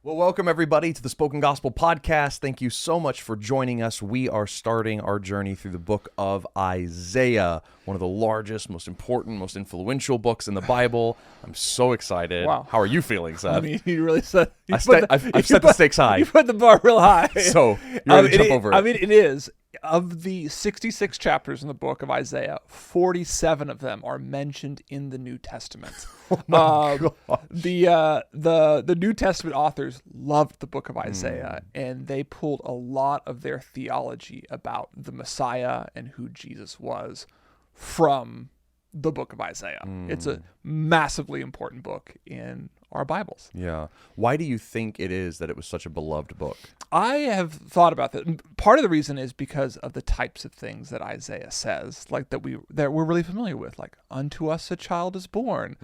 Well, welcome everybody to the Spoken Gospel Podcast. Thank you so much for joining us. We are starting our journey through the book of Isaiah, one of the largest, most important, most influential books in the Bible. I'm so excited. Wow. How are you feeling, Seth? I mean, you really said... I've set the stakes high. You put the bar real high. So, you're ready to jump over it. I mean, it is. Of the 66 chapters in the book of Isaiah, 47 of them are mentioned in the New Testament. Oh my gosh. The New Testament authors loved the book of Isaiah, and they pulled a lot of their theology about the Messiah and who Jesus was from the book of Isaiah. It's a massively important book in our Bibles. Yeah. Why do you think it is that it was such a beloved book? I have thought about that. Part of the reason is because of the types of things that Isaiah says, like that we're really familiar with, like "Unto us a child is born,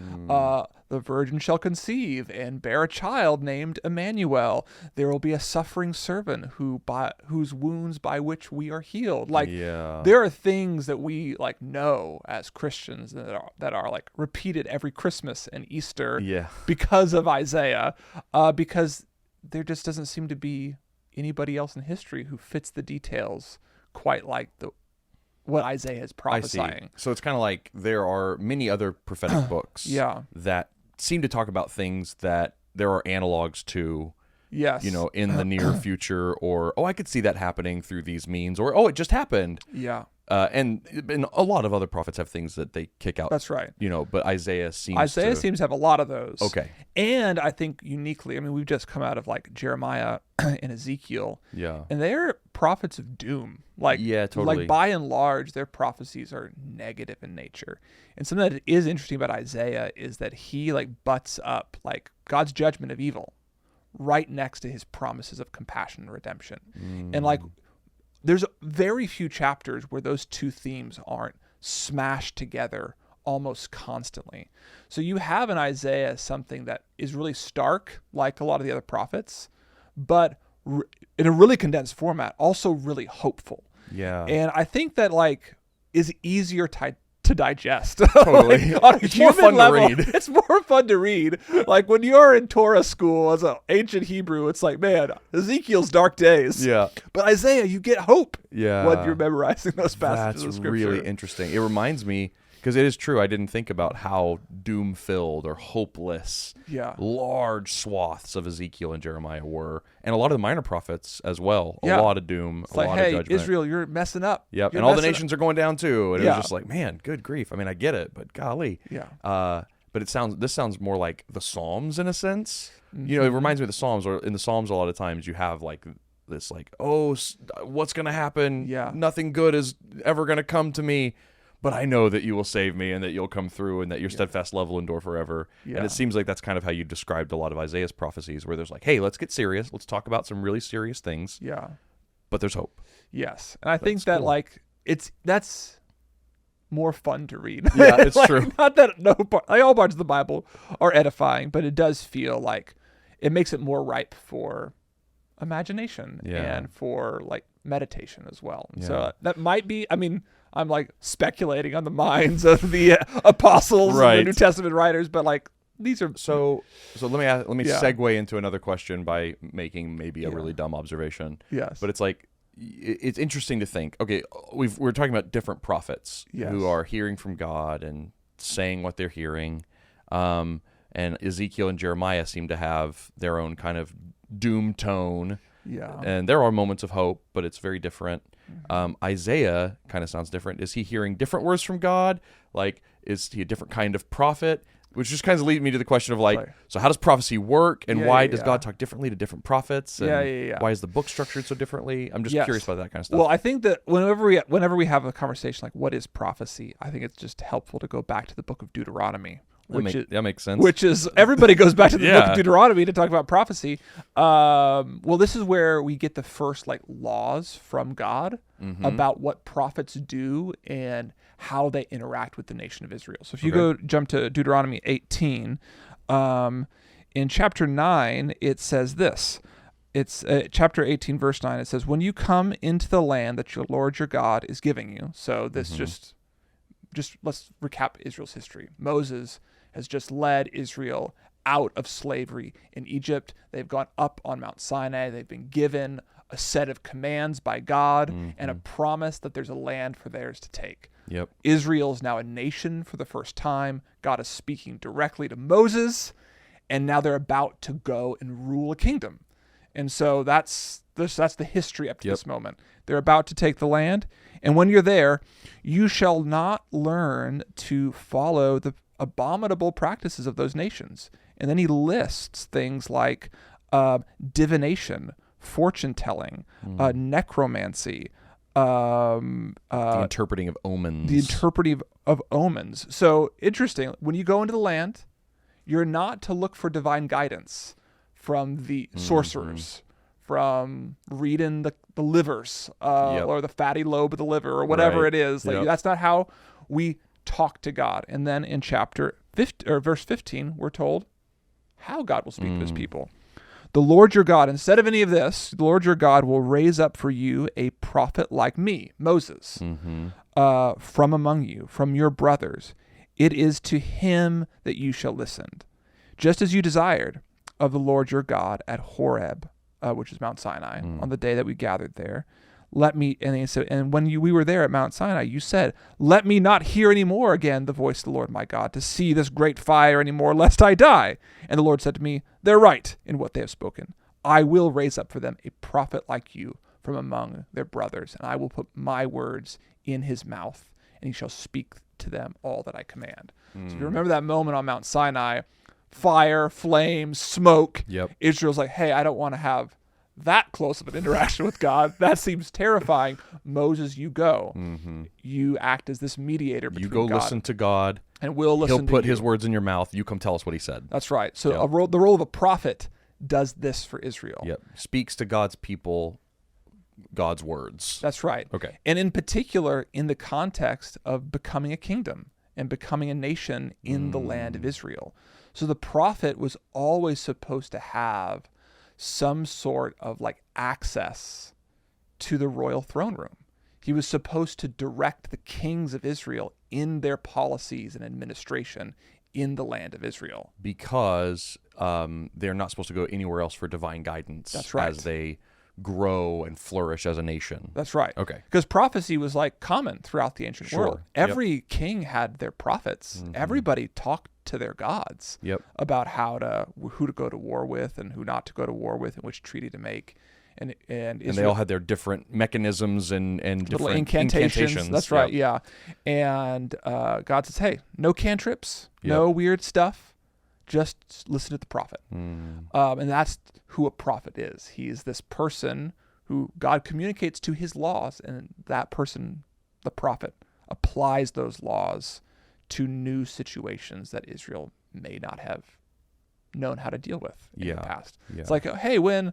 the virgin shall conceive and bear a child named Emmanuel. There will be a suffering servant whose wounds by which we are healed." Like there are things that we like know as Christians that are like repeated every Christmas and Easter because of Isaiah, because there just doesn't seem to be anybody else in history who fits the details quite like what Isaiah is prophesying. So it's kind of like there are many other prophetic books that seem to talk about things that there are analogs to, in the near future, or, I could see that happening through these means, or, it just happened. Yeah. And a lot of other prophets have things that they kick out. That's right. But Isaiah seems to have a lot of those. Okay. And I think uniquely, I mean, we've just come out of like Jeremiah and Ezekiel. Yeah. And they're prophets of doom. Totally. Like by and large, their prophecies are negative in nature. And something that is interesting about Isaiah is that he like butts up like God's judgment of evil right next to his promises of compassion and redemption. And like, there's very few chapters where those two themes aren't smashed together almost constantly. So you have in Isaiah something that is really stark, like a lot of the other prophets, but in a really condensed format, also really hopeful. Yeah. And I think that like is easier to digest. Totally. Like, on a it's more fun level, to read. It's more fun to read. Like when you're in Torah school as an ancient Hebrew, it's like, man, Ezekiel's dark days. Yeah. But Isaiah, you get hope when you're memorizing those passages of Scripture. That's really interesting. It reminds me, because it is true, I didn't think about how doom-filled or hopeless large swaths of Ezekiel and Jeremiah were. And a lot of the minor prophets as well. A lot of doom, it's a like, lot hey, of judgment. Israel, you're messing up. Yep, You're and all the nations are going down too. And it was just like, man, good grief. I mean, I get it, but golly. Yeah. But this sounds more like the Psalms in a sense. It reminds me of the Psalms, or in the Psalms a lot of times you have like this like, what's going to happen? Yeah. Nothing good is ever going to come to me. But I know that you will save me and that you'll come through and that your steadfast love will endure forever. Yeah. And it seems like that's kind of how you described a lot of Isaiah's prophecies, where there's like, hey, let's get serious. Let's talk about some really serious things. Yeah. But there's hope. Yes. And I think that cool. that's more fun to read. Yeah, it's true. Not that all parts of the Bible are edifying, but it does feel like it makes it more ripe for imagination and for like meditation as well. Yeah. So that might be, I mean, I'm like speculating on the minds of the apostles and the New Testament writers, but like these are so let me segue into another question by making maybe a really dumb observation. Yes. But it's like, it's interesting to think, okay, we're talking about different prophets who are hearing from God and saying what they're hearing. And Ezekiel and Jeremiah seem to have their own kind of doom tone. Yeah. And there are moments of hope, but it's very different. Isaiah kind of sounds different. Is he hearing different words from God? Like, is he a different kind of prophet? Which just kind of leads me to the question of like, so how does prophecy work, and why does God talk differently to different prophets? And why is the book structured so differently? I'm just curious about that kind of stuff. Well, I think that whenever we have a conversation like what is prophecy, I think it's just helpful to go back to the book of Deuteronomy. That makes sense. Which is, everybody goes back to the book of Deuteronomy to talk about prophecy. Well, this is where we get the first like laws from God about what prophets do and how they interact with the nation of Israel. So if you jump to Deuteronomy 18, in chapter 9, it says this. It's chapter 18, verse 9. It says, when you come into the land that your Lord your God is giving you. So this just let's recap Israel's history. Moses has just led Israel out of slavery in Egypt. They've gone up on Mount Sinai. They've been given a set of commands by God and a promise that there's a land for theirs to take. Yep. Israel is now a nation for the first time. God is speaking directly to Moses, and now they're about to go and rule a kingdom. And so that's the history up to this moment. They're about to take the land, and when you're there, you shall not learn to follow the abominable practices of those nations. And then he lists things like divination, fortune-telling, necromancy, the interpreting of omens. The interpreting of omens. So interesting, when you go into the land, you're not to look for divine guidance from the sorcerers, from reading the livers, or the fatty lobe of the liver, or whatever it is. Like, that's not how we talk to God. And then in chapter 15, or verse 15, we're told how God will speak to his people. The Lord your God, instead of any of this, the Lord your God will raise up for you a prophet like me, Moses, from among you, from your brothers. It is to him that you shall listen, just as you desired of the Lord your God at Horeb, which is Mount Sinai, on the day that we gathered there. And when we were there at Mount Sinai, you said, let me not hear any more again the voice of the Lord my God, to see this great fire any more, lest I die. And the Lord said to me, they're right in what they have spoken. I will raise up for them a prophet like you from among their brothers, and I will put my words in his mouth, and he shall speak to them all that I command. So if you remember that moment on Mount Sinai, fire, flame, smoke, Israel's like, hey, I don't want to have that close of an interaction with God. That seems terrifying. Moses, you go. You act as this mediator between God. You go listen to God. And we'll listen to you. He'll put his words in your mouth. You come tell us what he said. That's right. So the role of a prophet does this for Israel. Speaks to God's people, God's words. That's right. Okay. And in particular, in the context of becoming a kingdom and becoming a nation in the land of Israel. So the prophet was always supposed to have some sort of like access to the royal throne room. He was supposed to direct the kings of Israel in their policies and administration in the land of Israel. Because they're not supposed to go anywhere else for divine guidance. That's right. As they grow and flourish as a nation. That's right. Okay. Because prophecy was like common throughout the ancient world. Every king had their prophets. Everybody talked to their gods about who to go to war with and who not to go to war with and which treaty to make. And they all had their different mechanisms and different incantations. That's right. Yeah. And God says, hey, no cantrips, no weird stuff. Just listen to the prophet. And that's who a prophet is. He is this person who God communicates to his laws, and that person, the prophet, applies those laws to new situations that Israel may not have known how to deal with in the past. It's like, hey, when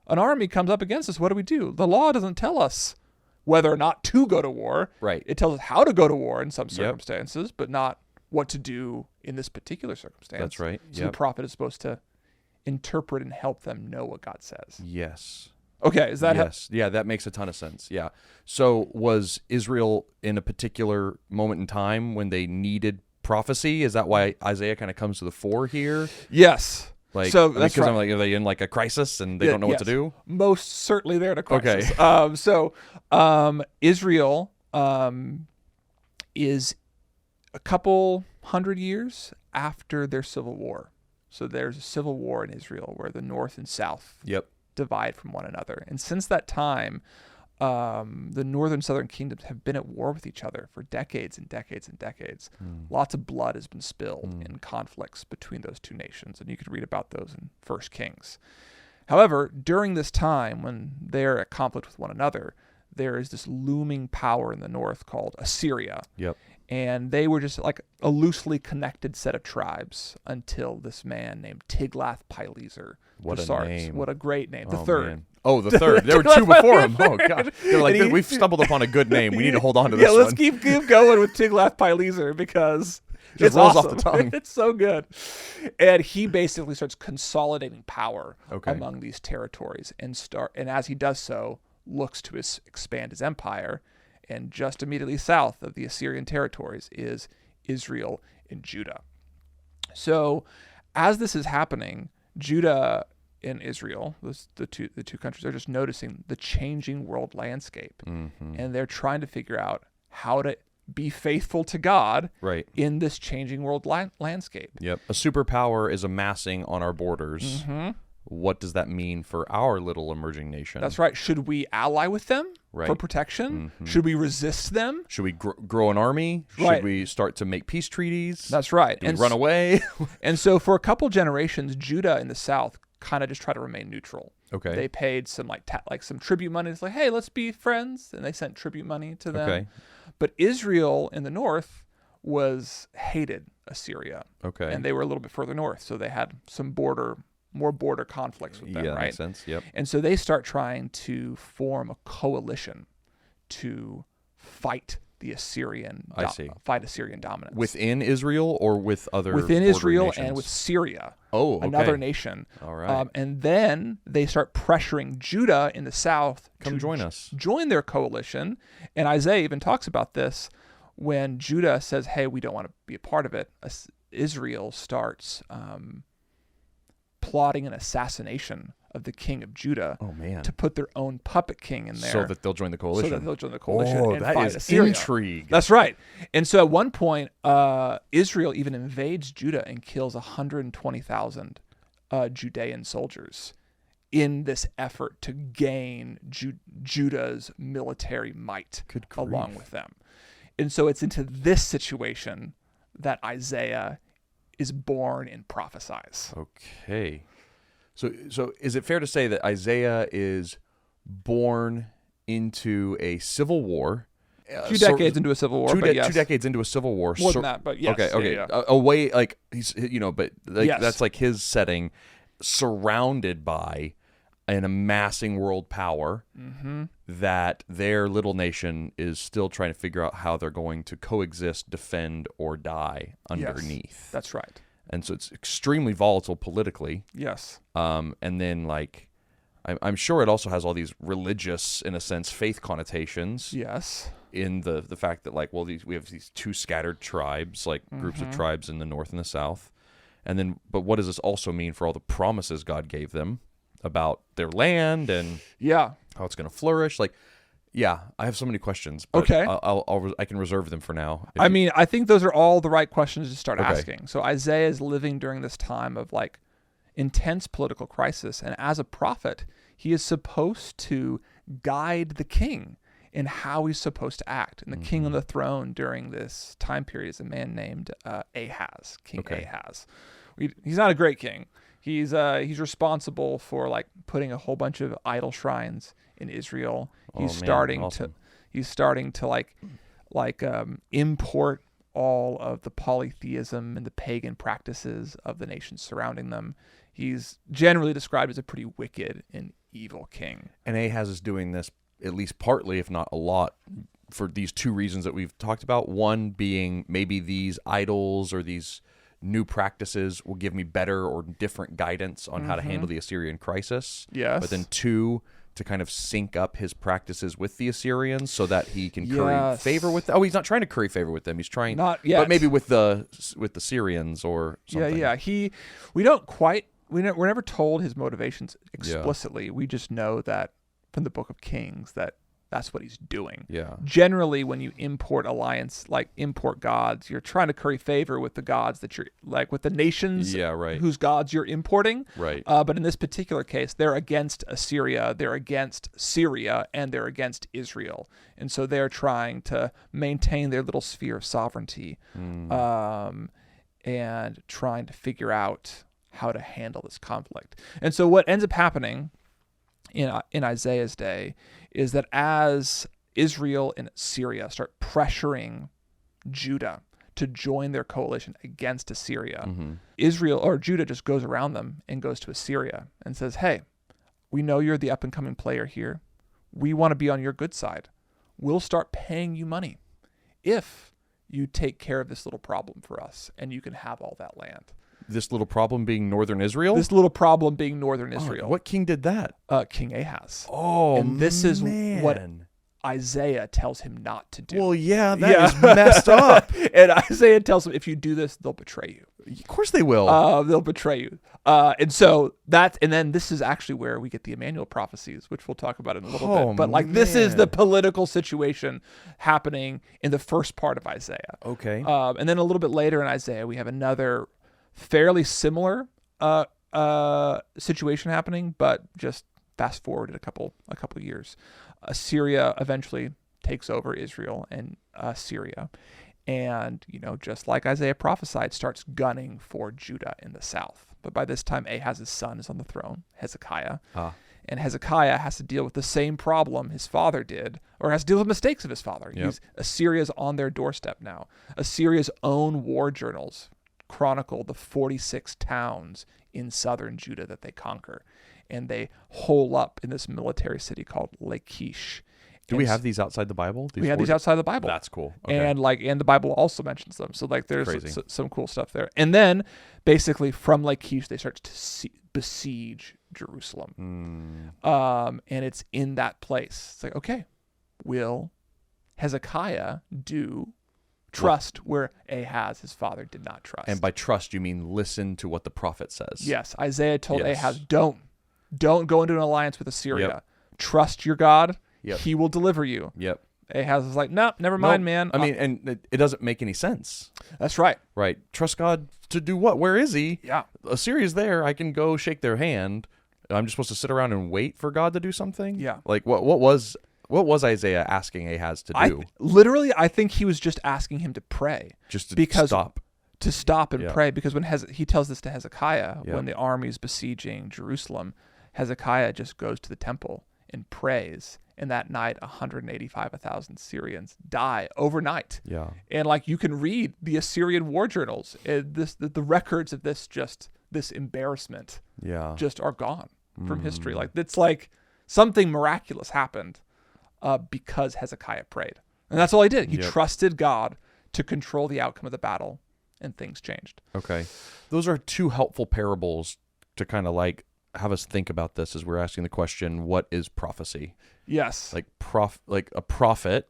an army comes up against us, what do we do? The law doesn't tell us whether or not to go to war. Right. It tells us how to go to war in some circumstances, but not what to do in this particular circumstance. That's right. So the prophet is supposed to interpret and help them know what God says. Yes. Okay, is that that makes a ton of sense. Yeah. So was Israel in a particular moment in time when they needed prophecy? Is that why Isaiah kind of comes to the fore here? Yes. Like, so that's because right. I'm like, are they in like a crisis and they don't know what to do? Most certainly they're in a crisis. Okay. Israel is a couple hundred years after their civil war. So there's a civil war in Israel where the north and south divide from one another. And since that time, the northern and southern kingdoms have been at war with each other for decades and decades and decades. Lots of blood has been spilled in conflicts between those two nations, and you could read about those in 1 Kings. However, during this time when they're at conflict with one another, there is this looming power in the north called Assyria. And they were just like a loosely connected set of tribes until this man named Tiglath-Pileser. What a name. What a great name. The third. Man. Oh, the third. There were two before him. Oh, God. They're like, we've stumbled upon a good name. We need to hold on to this one. Yeah, let's keep going with Tiglath-Pileser because it's rolls awesome. Off the tongue. It's so good. And he basically starts consolidating power among these territories and as he does so, looks to expand his empire. And just immediately south of the Assyrian territories is Israel and Judah. So as this is happening, Judah and Israel, the two countries, are just noticing the changing world landscape, and they're trying to figure out how to be faithful to God in this changing world landscape. Yep. A superpower is amassing on our borders. What does that mean for our little emerging nation? That's right. Should we ally with them for protection? Should we resist them? Should we grow an army? Should we start to make peace treaties? That's right. Do we run away? And so for a couple generations, Judah in the south kind of just try to remain neutral. Okay. They paid some some tribute money. It's like, hey, let's be friends, and they sent tribute money to them. Okay. But Israel in the north hated Assyria. Okay. And they were a little bit further north, so they had some more border conflicts with them, yeah, right? Makes sense. Yep. And so they start trying to form a coalition to fight the Assyrian dominance within Israel or with other within Israel nations? and with Syria. Oh, okay. Another nation. All right. And then they start pressuring Judah in the south to join us, join their coalition. And Isaiah even talks about this when Judah says, "Hey, we don't want to be a part of it." Israel starts plotting an assassination of the king of Judah to put their own puppet king in there. So that they'll join the coalition. And that fight is Assyria. intrigue. That's right. And so at one point, Israel even invades Judah and kills 120,000 Judean soldiers in this effort to gain Judah's military might along with them. And so it's into this situation that Isaiah is born and prophesies. Okay. So is it fair to say that Isaiah is born into a civil war? Two decades into a civil war. 2 decades into a civil war. More than that, but yes. Okay. Yeah. A way, like, he's, but like, yes. That's like his setting, surrounded by an amassing world power that their little nation is still trying to figure out how they're going to coexist, defend, or die underneath. Yes, that's right. And so it's extremely volatile politically. Yes. And then, like, I'm sure it also has all these religious, in a sense, faith connotations. Yes. In the fact that, like, well, we have these two scattered tribes, like groups of tribes in the north and the south. And then, but what does this also mean for all the promises God gave them about their land and how it's going to flourish? Like, yeah, I have so many questions. But okay. I can reserve them for now. I think those are all the right questions to start asking. So Isaiah is living during this time of, like, intense political crisis. And as a prophet, he is supposed to guide the king in how he's supposed to act. And the king on the throne during this time period is a man named Ahaz, King Ahaz. He's not a great king. He's responsible for, like, putting a whole bunch of idol shrines in Israel. He's starting to import all of the polytheism and the pagan practices of the nations surrounding them. He's generally described as a pretty wicked and evil king. And Ahaz is doing this at least partly, if not a lot, for these two reasons that we've talked about. One being maybe these idols or these new practices will give me better or different guidance on how to handle the Assyrian crisis. Yes. But then two, to kind of sync up his practices with the Assyrians so that he can curry favor with them. Oh, he's not trying to curry favor with them. He's trying, not yet, but maybe with the Syrians or something. Yeah. We're never told his motivations explicitly. We just know that from the Book of Kings that's what he's doing. Yeah. Generally, when you import gods, you're trying to curry favor with the gods that you're, like, with the nations whose gods you're importing. Right. But in this particular case, they're against Assyria, they're against Syria, and they're against Israel. And so they're trying to maintain their little sphere of sovereignty and trying to figure out how to handle this conflict. And so what ends up happening in Isaiah's day is that as Israel and Syria start pressuring Judah to join their coalition against Assyria, Judah just goes around them and goes to Assyria and says, hey, we know you're the up-and-coming player here. We want to be on your good side. We'll start paying you money if you take care of this little problem for us and you can have all that land. This little problem being northern Israel? This little problem being northern Israel. What king did that? King Ahaz. Oh, and this is what Isaiah tells him not to do. Well, yeah, that is messed up. And Isaiah tells him, if you do this, they'll betray you. Of course they will. They'll betray you. And then this is actually where we get the Emmanuel prophecies, which we'll talk about in a little bit. But like this is the political situation happening in the first part of Isaiah. Okay. And then a little bit later in Isaiah, we have another fairly similar situation happening, but just fast forwarded a couple years. Assyria eventually takes over Israel and Syria. And, just like Isaiah prophesied, starts gunning for Judah in the south. But by this time, Ahaz's son is on the throne, Hezekiah. And Hezekiah has to deal with the same problem his father did, or has to deal with mistakes of his father. Yep. Assyria's on their doorstep now. Assyria's own war journals chronicle the 46 towns in southern Judah that they conquer. And they hole up in this military city called Lachish. Do we have these outside the Bible? We have these outside the Bible. That's cool. Okay. And the Bible also mentions them. So there's some cool stuff there. And then basically from Lachish, they start to besiege Jerusalem. And it's in that place. It's like, okay, will Hezekiah trust where Ahaz, his father, did not trust? And by trust, you mean listen to what the prophet says. Yes. Isaiah told Ahaz, don't go into an alliance with Assyria. Yep. Trust your God. Yep. He will deliver you. Yep. Ahaz is like, nope, never mind, man. I mean, and it doesn't make any sense. That's right. Right. Trust God to do what? Where is he? Yeah. Assyria's there. I can go shake their hand. I'm just supposed to sit around and wait for God to do something? Yeah. Like what was Isaiah asking Ahaz to do? I think he was just asking him to pray. Just to stop. To stop and pray, because when he tells this to Hezekiah, Yeah. when the army is besieging Jerusalem, Hezekiah just goes to the temple and prays. And that night, 185,000 Syrians die overnight. Yeah. And you can read the Assyrian war journals. The records of this embarrassment just are gone from history. It's like something miraculous happened because Hezekiah prayed. And that's all he did. He trusted God to control the outcome of the battle, and things changed. Okay. Those are two helpful parables to kind of have us think about this as we're asking the question, what is prophecy? Yes. Like a prophet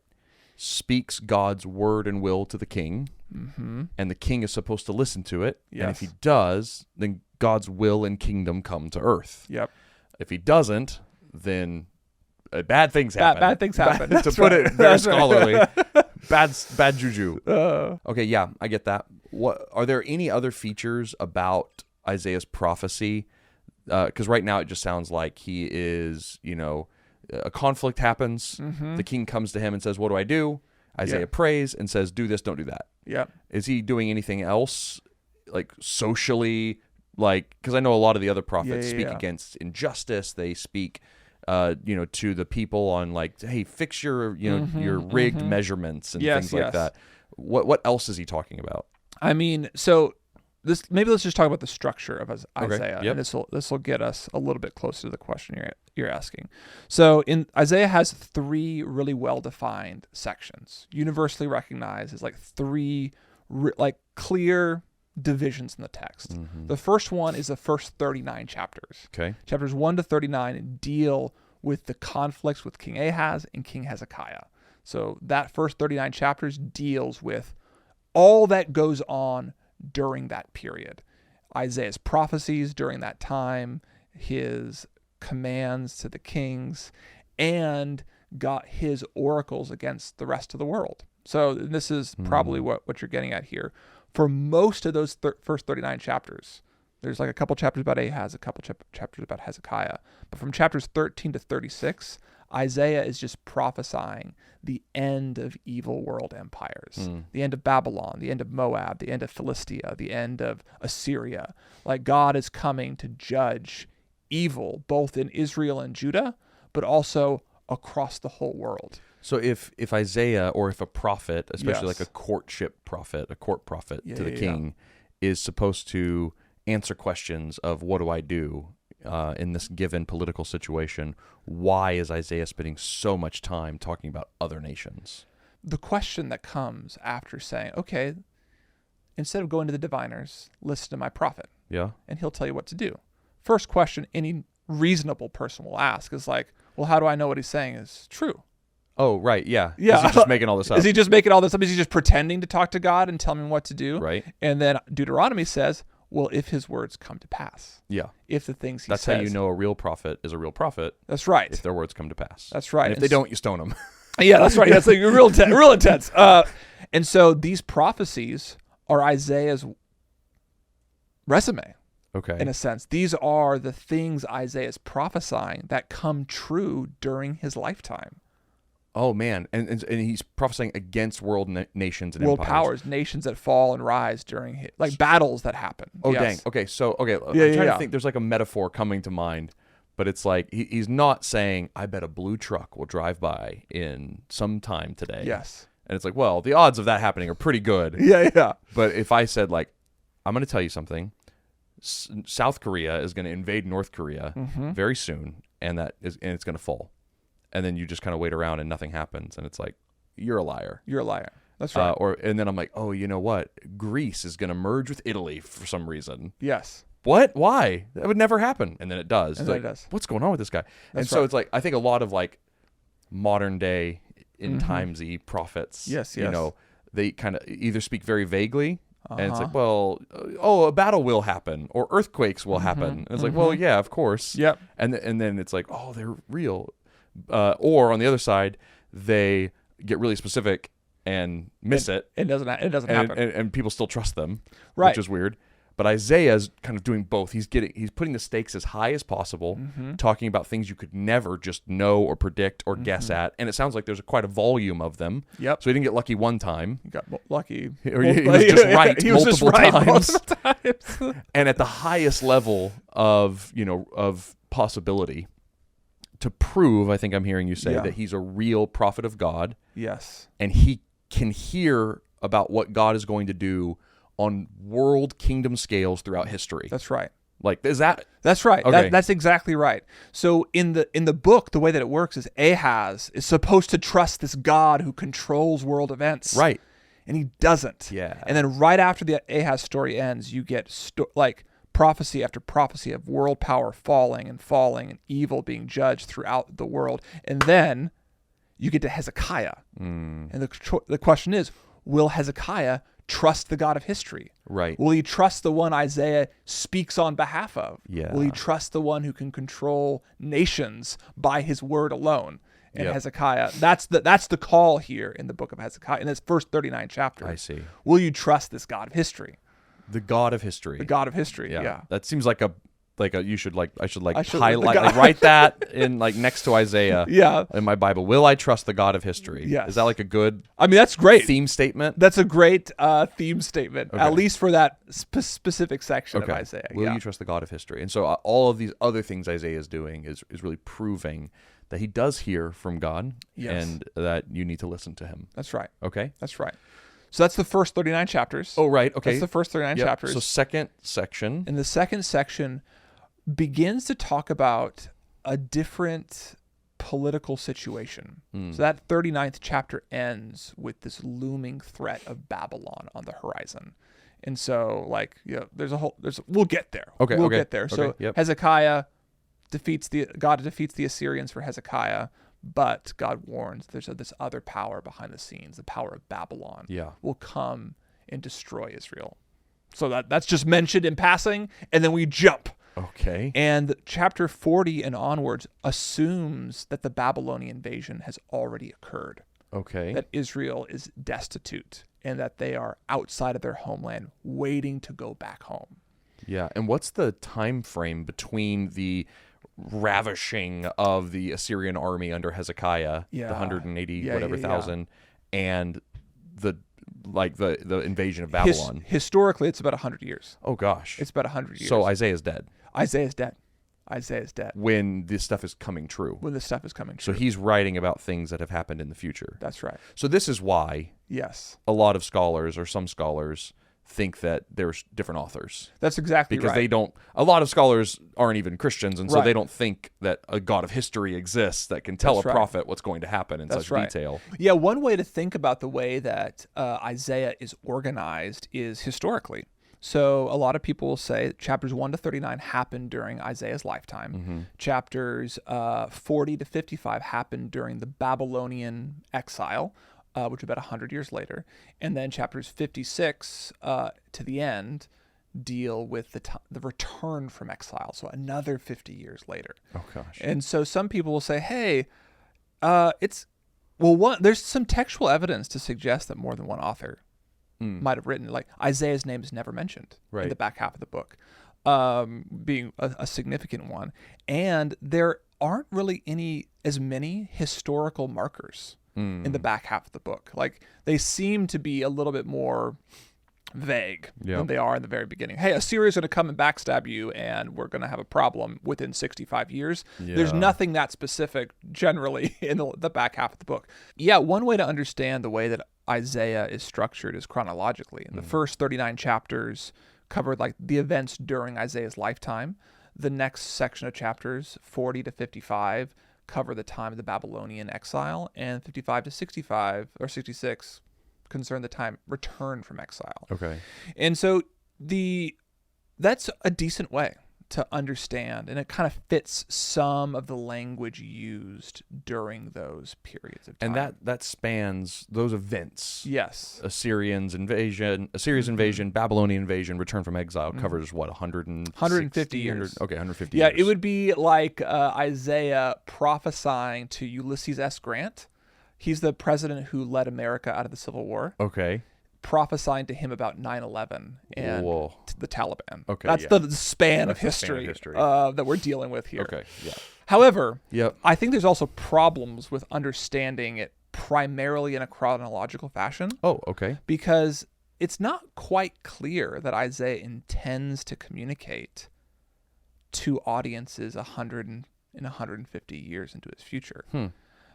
speaks God's word and will to the king, and the king is supposed to listen to it. Yes. And if he does, then God's will and kingdom come to earth. Yep. If he doesn't, then bad things happen. Bad things happen. To put it very scholarly. Bad juju. Okay, yeah, I get that. What are there any other features about Isaiah's prophecy? Because right now it just sounds like he is, a conflict happens. The king comes to him and says, "What do I do?" Isaiah prays and says, "Do this, don't do that." Yeah. Is he doing anything else, socially? Because I know a lot of the other prophets speak against injustice. They speak, to the people on hey, fix your, your rigged measurements and things like that. What else is he talking about? I mean, so maybe let's just talk about the structure of Isaiah, okay. Yep. and this will get us a little bit closer to the question you're asking. So in Isaiah has 3 really well defined sections, universally recognized as three clear divisions in the text. The first one is the first 39 chapters. Okay. Chapters 1 to 39 deal with the conflicts with King Ahaz and King Hezekiah. So that first 39 chapters deals with all that goes on during that period. Isaiah's prophecies during that time, his commands to the kings, and got his oracles against the rest of the world. So this is probably what you're getting at here. For most of those first 39 chapters, there's a couple chapters about Ahaz, a couple chapters about Hezekiah. But from chapters 13 to 36, Isaiah is just prophesying the end of evil world empires, the end of Babylon, the end of Moab, the end of Philistia, the end of Assyria. God is coming to judge evil, both in Israel and Judah, but also across the whole world. So if Isaiah, or if a prophet, especially a court prophet to the king, is supposed to answer questions of what do I do in this given political situation, why is Isaiah spending so much time talking about other nations? The question that comes after saying, okay, instead of going to the diviners, listen to my prophet. Yeah. And he'll tell you what to do. First question any reasonable person will ask is well, how do I know what he's saying is true? Oh, right. Yeah. Yeah. Is he just making all this up? Is he just making all this up? Is he just pretending to talk to God and tell him what to do? Right. And then Deuteronomy says, well, if his words come to pass. Yeah. If the things he That's says. how you know a real prophet is a real prophet. That's right. If their words come to pass. That's right. And if they don't, you stone them. Yeah, that's right. That's like real intense. And so these prophecies are Isaiah's resume. Okay. In a sense, these are the things Isaiah is prophesying that come true during his lifetime. Oh, man. And he's prophesying against world nations and world empires. powers, nations that fall and rise during his, like battles that happen. Oh, Yes. dang. Okay, so, I'm Yeah, trying yeah. to think. There's like a metaphor coming to mind, but it's like he's not saying, I bet a blue truck will drive by in some time today. Yes. And it's like, well, the odds of that happening are pretty good. Yeah. But if I said, like, I'm going to tell you something, South Korea is going to invade North Korea very soon, and it's going to fall. And then you just kind of wait around and nothing happens, and it's like, you're a liar. You're a liar. That's right. And then I'm like, oh, you know what? Greece is going to merge with Italy for some reason. Yes. What? Why? That would never happen. And then it does. And It's then like, it does. what's going on with this guy? That's so right. it's like, I think a lot of like modern day in timesy prophets, Yes, you yes. know, they kind of either speak very vaguely, and it's Uh-huh. like, well, a battle will happen, or earthquakes will happen. And it's like, well, yeah, of course. Yep. And then it's like, oh, they're real. Or on the other side, they get really specific and miss it. It doesn't happen. And people still trust them, Right. which is weird. But Isaiah's kind of doing both. He's putting the stakes as high as possible, talking about things you could never just know or predict or guess at. And it sounds like there's quite a volume of them. Yep. So he didn't get lucky one time. He got lucky. Or he was just right He was just multiple right times. multiple times. And at the highest level of possibility, to prove, I think I'm hearing you say, Yeah. that he's a real prophet of God, Yes. and he can hear about what God is going to do on world kingdom scales throughout history. That's right. Like, is that... That's right. Okay. That's exactly right. So in the book, the way that it works is Ahaz is supposed to trust this God who controls world events. Right. And he doesn't. Yeah. And then right after the Ahaz story ends, you get prophecy after prophecy of world power falling and evil being judged throughout the world. And then you get to Hezekiah. And the question is, will Hezekiah trust the God of history? Right. Will he trust the one Isaiah speaks on behalf of? Yeah. Will he trust the one who can control nations by his word alone? And Yep. Hezekiah, that's the call here in the book of Hezekiah, in its first 39 chapters. I see. Will you trust this God of history? The God of history. The God of history, yeah. That seems like I should should- highlight, the God- write that in next to Isaiah Yeah. in my Bible. Will I trust the God of history? Yes. Is that like a good I mean, that's great. theme statement? That's a great theme statement, Okay. at least for that specific section of Okay. Isaiah. Will yeah. you trust the God of history? And so all of these other things Isaiah is doing is really proving that he does hear from God, Yes. and that you need to listen to him. That's right. Okay? That's right. So that's the first 39 chapters. Oh, right. Okay. That's the first 39 Yep. chapters. So second section. And the second section begins to talk about a different political situation. So that 39th chapter ends with this looming threat of Babylon on the horizon. And so we'll get there. Okay, We'll okay, get there. So okay, yep. Hezekiah God defeats the Assyrians for Hezekiah, but God warns there's this other power behind the scenes, the power of Babylon. Yeah. Will come and destroy Israel. So that's just mentioned in passing, and then we jump. Okay. And chapter 40 and onwards assumes that the Babylonian invasion has already occurred, Okay. that Israel is destitute, and that they are outside of their homeland waiting to go back home. Yeah. And what's the time frame between the ravishing of the Assyrian army under Hezekiah, Yeah. the 180 Yeah, whatever yeah, yeah. thousand, and the invasion of Babylon? Historically, it's about 100 years. Oh gosh. It's about 100 years. So Isaiah's dead Isaiah's dead. Isaiah's dead when this stuff is coming true. when this stuff is coming So true. he's writing about things that have happened in the future. That's right. So this is why Yes. a lot of scholars, or some scholars, think that there's different authors, That's exactly because right. a lot of scholars aren't even Christians, and so Right. they don't think that a God of history exists that can tell That's a right. prophet what's going to happen in That's such right. detail. Yeah, one way to think about the way that Isaiah is organized is historically. So a lot of people will say chapters 1 to 39 happened during Isaiah's lifetime. Mm-hmm. Chapters 40 to 55 happened during the Babylonian exile, which was about 100 years later. And then chapters 56 to the end deal with the return from exile, so another 50 years later. Oh, gosh. And so some people will say, hey, there's some textual evidence to suggest that more than one author might have written. Like Isaiah's name is never mentioned in the back half of the book, being a significant one. And there aren't really as many historical markers in the back half of the book. Like they seem to be a little bit more vague than they are in the very beginning. Hey, Assyria's going to come and backstab you, and we're going to have a problem within 65 years. Yeah. There's nothing that specific generally in the back half of the book. Yeah, one way to understand the way that Isaiah is structured is chronologically. The first 39 chapters covered like the events during Isaiah's lifetime. The next section of chapters, 40 to 55, cover the time of the Babylonian exile, and 55 to 65 or 66 concern the time return from exile. Okay. And so that's a decent way to understand, and it kind of fits some of the language used during those periods of time. And that spans those events. Yes. Assyria's invasion, Babylonian invasion, return from exile covers what, 150 years. Okay, 150 years. years. It would be like Isaiah prophesying to Ulysses S. Grant. He's the president who led America out of the Civil War. Okay. Prophesying to him about 9/11 and the Taliban. Okay, that's the span of history that we're dealing with here. Okay, yeah. However, I think there's also problems with understanding it primarily in a chronological fashion. Oh, okay. Because it's not quite clear that Isaiah intends to communicate to audiences 150 years into his future.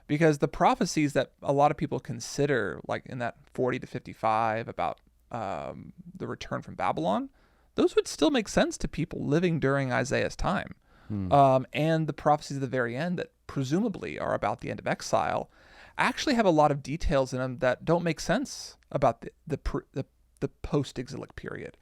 Because the prophecies that a lot of people consider, like in that 40 to 55 about the return from Babylon, those would still make sense to people living during Isaiah's time. And the prophecies at the very end that presumably are about the end of exile actually have a lot of details in them that don't make sense about the post-exilic period.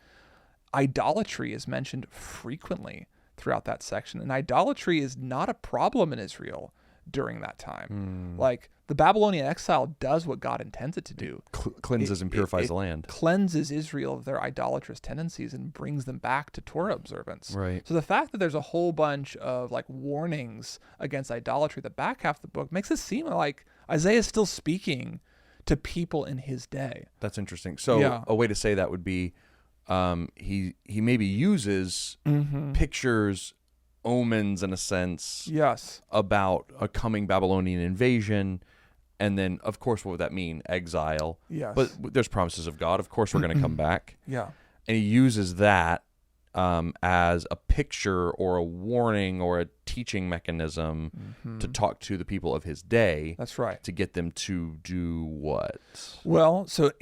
Idolatry is mentioned frequently throughout that section, and idolatry is not a problem in Israel during that time. Like the Babylonian exile does what God intends it to do. Cleanses and purifies the land. Cleanses Israel of their idolatrous tendencies and brings them back to Torah observance. Right. So the fact that there's a whole bunch of like warnings against idolatry, the back half of the book makes it seem like Isaiah is still speaking to people in his day. That's interesting. So a way to say that would be he maybe uses pictures, omens in a sense, about a coming Babylonian invasion, and then of course what would that mean? Exile. But there's promises of God, of course we're going to come back. And he uses that as a picture or a warning or a teaching mechanism to talk to the people of his day. That's right. To get them to do what? Well, so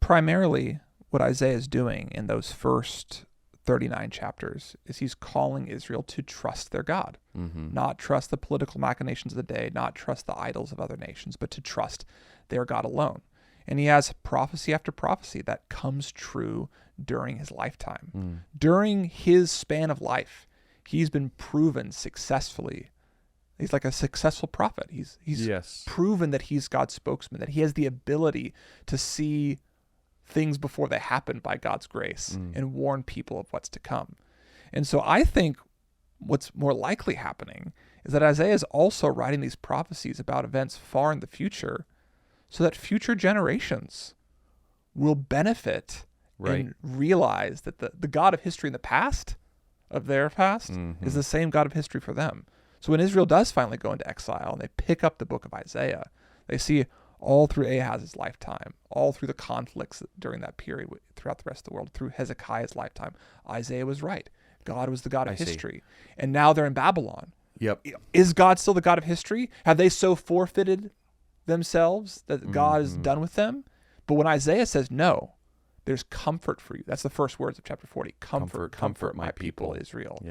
primarily what Isaiah is doing in those first 39 chapters is he's calling Israel to trust their God, not trust the political machinations of the day, not trust the idols of other nations, but to trust their God alone. And he has prophecy after prophecy that comes true during his lifetime. During his span of life, he's been proven successfully. He's like a successful prophet. He's proven that he's God's spokesman, that he has the ability to see things before they happen by God's grace and warn people of what's to come. And so I think what's more likely happening is that Isaiah is also writing these prophecies about events far in the future so that future generations will benefit and realize that the God of history in the past, of their past, is the same God of history for them. So when Israel does finally go into exile and they pick up the book of Isaiah, they see all through Ahaz's lifetime, all through the conflicts during that period throughout the rest of the world, through Hezekiah's lifetime, Isaiah was right. God was the God of history. And now they're in Babylon. Is God still the God of history? Have they so forfeited themselves that God is done with them? But when Isaiah says no, there's comfort for you. That's the first words of chapter 40. Comfort my people, Israel.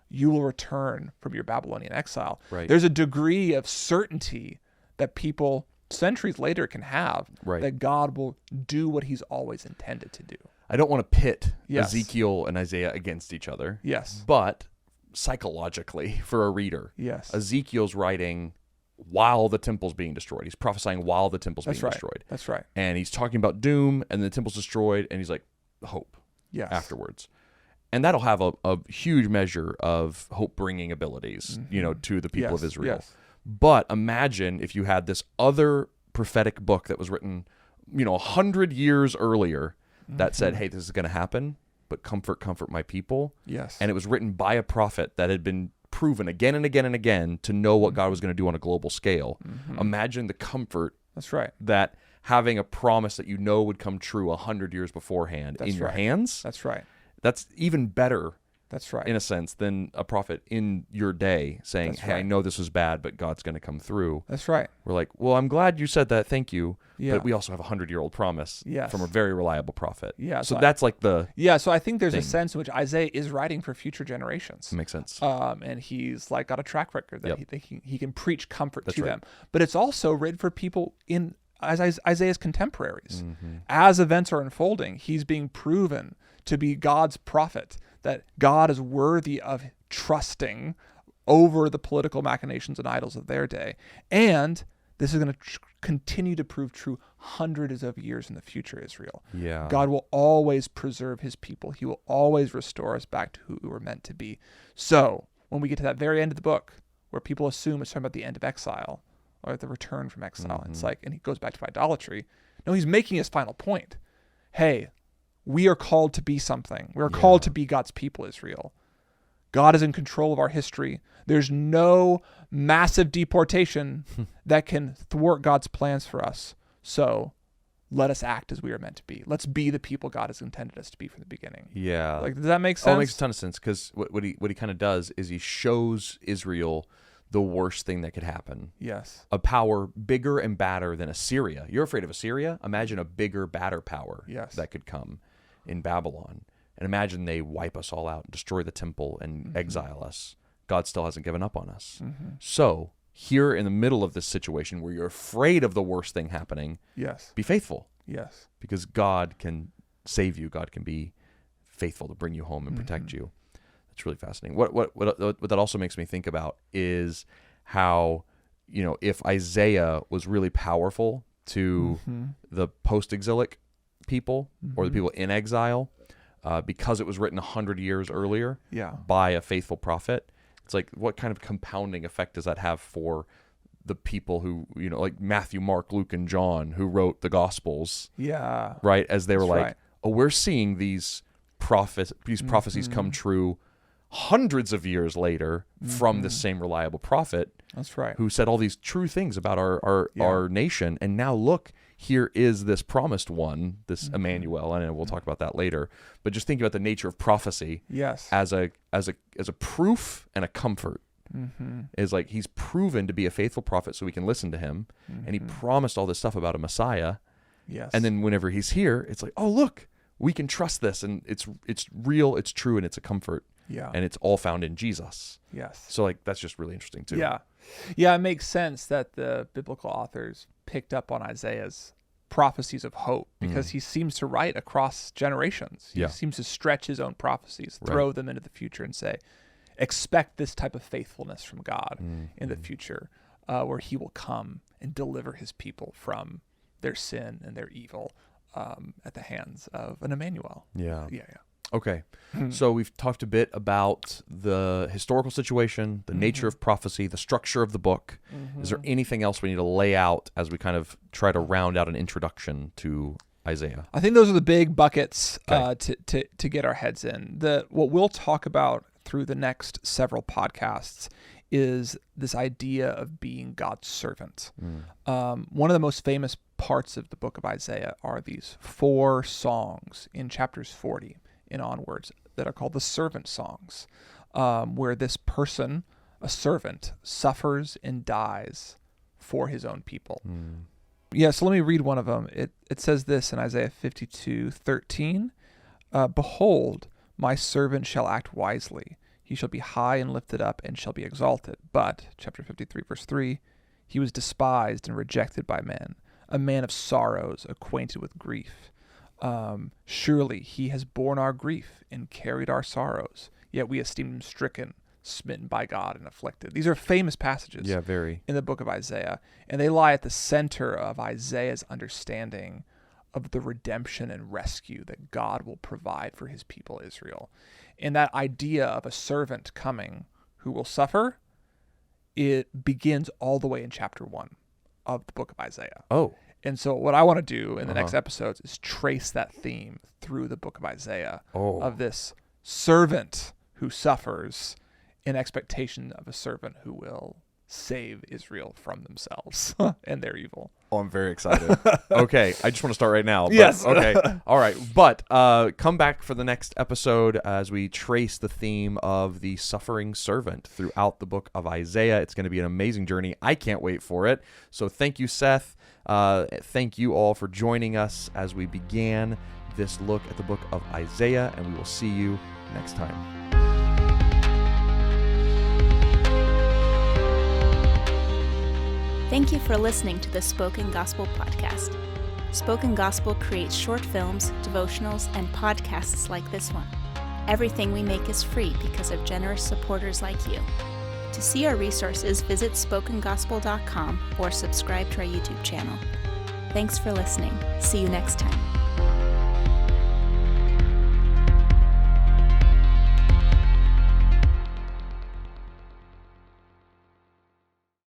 You will return from your Babylonian exile. There's a degree of certainty that people centuries later can have that God will do what he's always intended to do. I don't want to pit Yes. Ezekiel and Isaiah against each other. Yes. But psychologically, for a reader, Yes. Ezekiel's writing while the temple's being destroyed. He's prophesying while the temple's That's being right. destroyed. That's right. And he's talking about doom, and the temple's destroyed, and he's like, hope Yes. afterwards. And that'll have a huge measure of hope-bringing abilities, to the people of Israel. Yes. But imagine if you had this other prophetic book that was written, 100 years earlier that said, hey, this is going to happen, but comfort my people. Yes. And it was written by a prophet that had been proven again and again and again to know what God was going to do on a global scale. Imagine the comfort That's right. that having a promise that would come true 100 years beforehand in your hands. That's right. That's even better. That's right. In a sense, than a prophet in your day saying, That's hey, right. I know this was bad, but God's going to come through. That's right. We're like, well, I'm glad you said that. Thank you. Yeah. But we also have a 100-year-old promise from a very reliable prophet. Yeah. So that's like the so I think there's a sense in which Isaiah is writing for future generations. makes sense. And he's like got a track record that he can preach comfort to right. them. But it's also written for people as Isaiah's contemporaries. As events are unfolding, he's being proven to be God's prophet, that God is worthy of trusting over the political machinations and idols of their day. And this is going to continue to prove true hundreds of years in the future, Israel. Yeah. God will always preserve his people. He will always restore us back to who we were meant to be. So when we get to that very end of the book, where people assume it's talking about the end of exile or the return from exile, it's like, and he goes back to idolatry. No, he's making his final point. Hey, we are called to be something. We are called to be God's people, Israel. God is in control of our history. There's no massive deportation that can thwart God's plans for us. So let us act as we are meant to be. Let's be the people God has intended us to be from the beginning. Yeah. Like, does that make sense? Oh, it makes a ton of sense, because what he kind of does is he shows Israel the worst thing that could happen. Yes. A power bigger and badder than Assyria. You're afraid of Assyria? Imagine a bigger, badder power that could come in Babylon. And imagine they wipe us all out, destroy the temple, and exile us. God still hasn't given up on us. So here in the middle of this situation where you're afraid of the worst thing happening, be faithful. Yes. Because God can save you. God can be faithful to bring you home and protect you. It's really fascinating. What that also makes me think about is how, if Isaiah was really powerful to the post-exilic people or the people in exile, because it was written 100 years earlier by a faithful prophet, it's like, what kind of compounding effect does that have for the people who, like Matthew, Mark, Luke, and John, who wrote the Gospels? Yeah. Right? As they were That's like, right. oh, we're seeing these prophecies come true hundreds of years later from this same reliable prophet. That's right. Who said all these true things about our nation. And now look, here is this promised one, this Emmanuel, and we'll talk about that later. But just think about the nature of prophecy as a proof and a comfort. Is like, he's proven to be a faithful prophet so we can listen to him. And he promised all this stuff about a Messiah. Yes. And then whenever he's here, it's like, oh, look, we can trust this, and it's real, it's true, and it's a comfort. Yeah. And it's all found in Jesus. Yes. So like, that's just really interesting too. Yeah. Yeah, it makes sense that the biblical authors picked up on Isaiah's prophecies of hope, because he seems to write across generations. He seems to stretch his own prophecies, throw them into the future, and say, expect this type of faithfulness from God in the future, where he will come and deliver his people from their sin and their evil at the hands of an Emmanuel. Yeah. Yeah. Okay. So we've talked a bit about the historical situation, the nature of prophecy, the structure of the book. Is there anything else we need to lay out as we kind of try to round out an introduction to Isaiah? I think those are the big buckets to get our heads in. What we'll talk about through the next several podcasts is this idea of being God's servant. One of the most famous parts of the book of Isaiah are these 4 songs in chapters 40 and onwards that are called the servant songs, where this person, a servant, suffers and dies for his own people. Yeah, so let me read one of them. It says this in Isaiah 52:13, behold, my servant shall act wisely. He shall be high and lifted up and shall be exalted. But, chapter 53, verse 3, he was despised and rejected by men, a man of sorrows, acquainted with grief. Surely he has borne our grief and carried our sorrows, yet we esteemed him stricken, smitten by God, and afflicted. These are famous passages in the book of Isaiah, and they lie at the center of Isaiah's understanding of the redemption and rescue that God will provide for his people Israel. And that idea of a servant coming who will suffer, it begins all the way in chapter 1 of the book of Isaiah. Oh. And so what I want to do in the next episodes is trace that theme through the book of Isaiah of this servant who suffers in expectation of a servant who will save Israel from themselves and their evil. Oh, I'm very excited. Okay, I just want to start right now. But, yes. Okay. All right. But come back for the next episode as we trace the theme of the suffering servant throughout the book of Isaiah. It's going to be an amazing journey. I can't wait for it. So thank you, Seth. Thank you all for joining us as we began this look at the book of Isaiah, and we will see you next time. Thank you for listening to the Spoken Gospel Podcast. Spoken Gospel creates short films, devotionals, and podcasts like this one. Everything we make is free because of generous supporters like you. To see our resources, visit spokengospel.com or subscribe to our YouTube channel. Thanks for listening. See you next time.